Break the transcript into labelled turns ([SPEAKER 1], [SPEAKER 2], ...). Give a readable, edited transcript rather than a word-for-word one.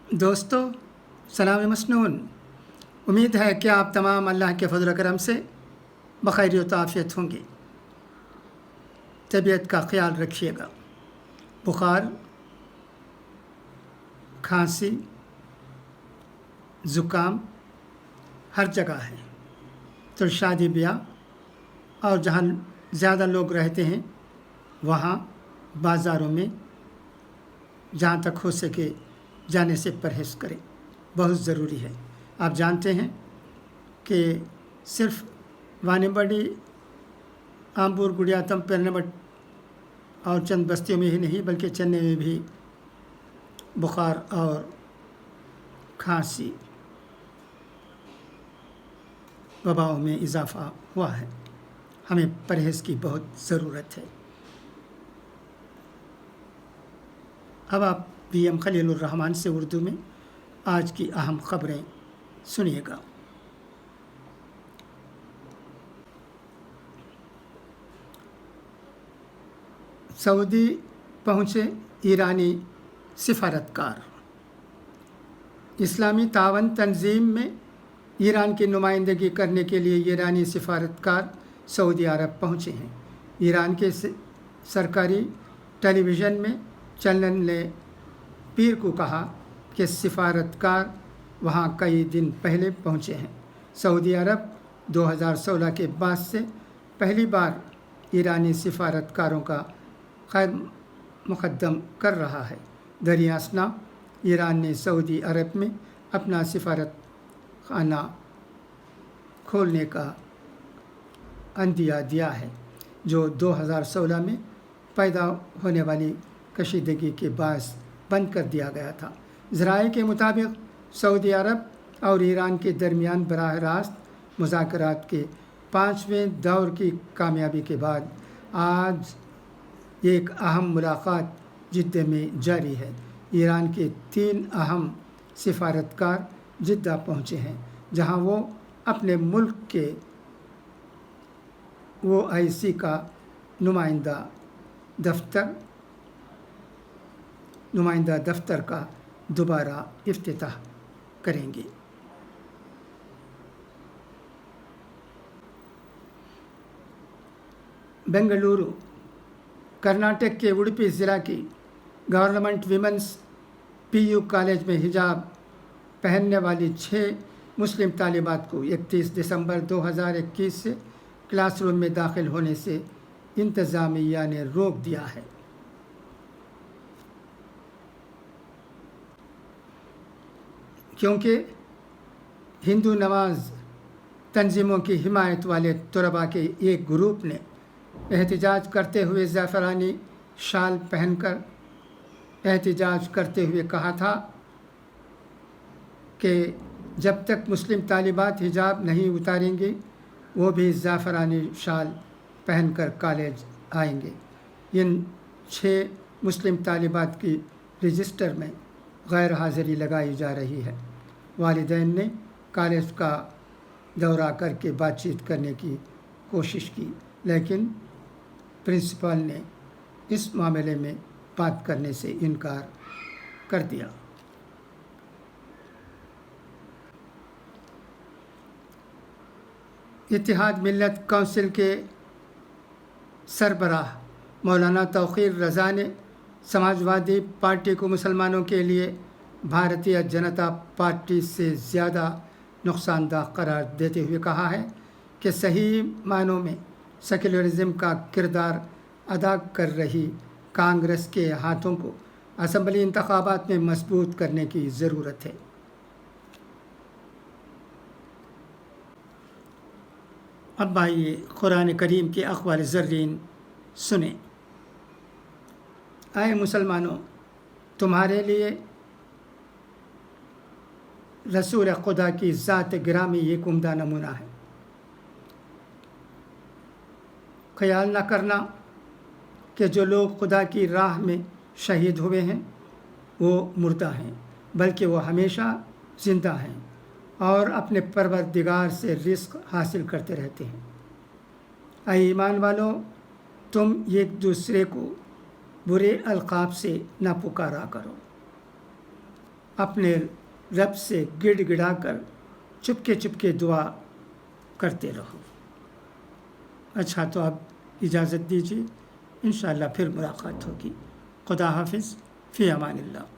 [SPEAKER 1] दोस्तों, सलाम मसनून। उम्मीद है कि आप तमाम अल्लाह के फजल करम से बखैर व आफियत होंगे। तबीयत का ख्याल रखिएगा। बुखार, खांसी, ज़ुकाम हर जगह है। तो शादी ब्याह और जहाँ ज़्यादा लोग रहते हैं वहाँ बाज़ारों में जहाँ तक हो सके जाने से परहेज़ करें, बहुत ज़रूरी है। आप जानते हैं कि सिर्फ वानीबड़ी, आमपुर, गुड़ियातम, पेरनबट और चंद बस्तियों में ही नहीं बल्कि चेन्नई में भी बुखार और खांसी वबाओं में इजाफ़ा हुआ है। हमें परहेज़ की बहुत ज़रूरत है। अब आप PM खलीलुर रहमान से उर्दू में आज की अहम ख़बरें सुनिएगा। सऊदी पहुँचे ईरानी सिफारतकार। इस्लामी तावन तंजीम में ईरान की नुमाइंदगी करने के लिए ईरानी सिफारतकार सऊदी अरब पहुँचे हैं। ईरान के सरकारी टेलीविज़न में चैनल ने पीर को कहा कि सिफारतकार वहाँ कई दिन पहले पहुँचे हैं। सऊदी अरब 2016 के बाद से पहली बार ईरानी सिफारतकारों का खैर मुक़द्दम कर रहा है। दरियासना ईरान ने सऊदी अरब में अपना सिफारत खाना खोलने का अंदिया दिया है, जो 2016 में पैदा होने वाली कशीदगी के बायस बंद कर दिया गया था। ज़राए के मुताबिक सऊदी अरब और ईरान के दरमियान बराह रास्त मुज़ाकरात के 5वें दौर की कामयाबी के बाद आज एक अहम मुलाकात जिद्दा में जारी है। ईरान के 3 अहम सिफारतकार जिद्दा पहुँचे हैं, जहाँ वो अपने मुल्क के OIC का नुमाइंदा दफ्तर का दोबारा इफ्तिताह करेंगे। बेंगलुरु, कर्नाटक के उडुपी ज़िला की गवर्नमेंट वीमेंस PU कॉलेज में हिजाब पहनने वाली 6 मुस्लिम तालिबात को 31 दिसंबर 2021 से क्लासरूम में दाखिल होने से इंतज़ामिया ने रोक दिया है। क्योंकि हिंदू नवाज तंजीमों की हिमायत वाले तलबा के एक ग्रुप ने एहतिजाज करते हुए ज़ाफ़रानी शाल पहनकर एहतिजाज करते हुए कहा था कि जब तक मुस्लिम तालिबात हिजाब नहीं उतारेंगे वो भी ज़ाफ़रानी शाल पहनकर कॉलेज आएंगे। इन 6 मुस्लिम तालिबात की रजिस्टर में गैर हाज़िरी लगाई जा रही है। वालिदैन ने कॉलेज का दौरा करके बातचीत करने की कोशिश की, लेकिन प्रिंसिपल ने इस मामले में बात करने से इनकार कर दिया। इत्तेहाद मिल्लत काउंसिल के सरबराह मौलाना तौक़ीर रज़ा ने समाजवादी पार्टी को मुसलमानों के लिए भारतीय जनता पार्टी से ज़्यादा नुकसानदा करार देते हुए कहा है कि सही मानों में सेक्युलरिज़म का किरदार अदा कर रही कांग्रेस के हाथों को असम्बली इंतखाबात में मजबूत करने की ज़रूरत है। अब आइए कुरान करीम के अक़वाल ज़र्रीन सुने। आए मुसलमानों, तुम्हारे लिए रसूल खुदा की ज़ात गिरामी एक उम्दा नमूना है। ख्याल न करना कि जो लोग खुदा की राह में शहीद हुए हैं वो मुर्दा हैं, बल्कि वो हमेशा ज़िंदा हैं और अपने परवरदिगार से रिज़्क़ हासिल करते रहते हैं। ऐ ईमान वालों, तुम एक दूसरे को बुरे अलक़ाब से न पुकारा करो। اپنے رب سے گڑ گڑا کر چپکے دعا کرتے رہو۔ اچھا، تو اب اجازت دیجیے، انشاءاللہ پھر ملاقات ہوگی۔ خدا حافظ، فی امان اللہ۔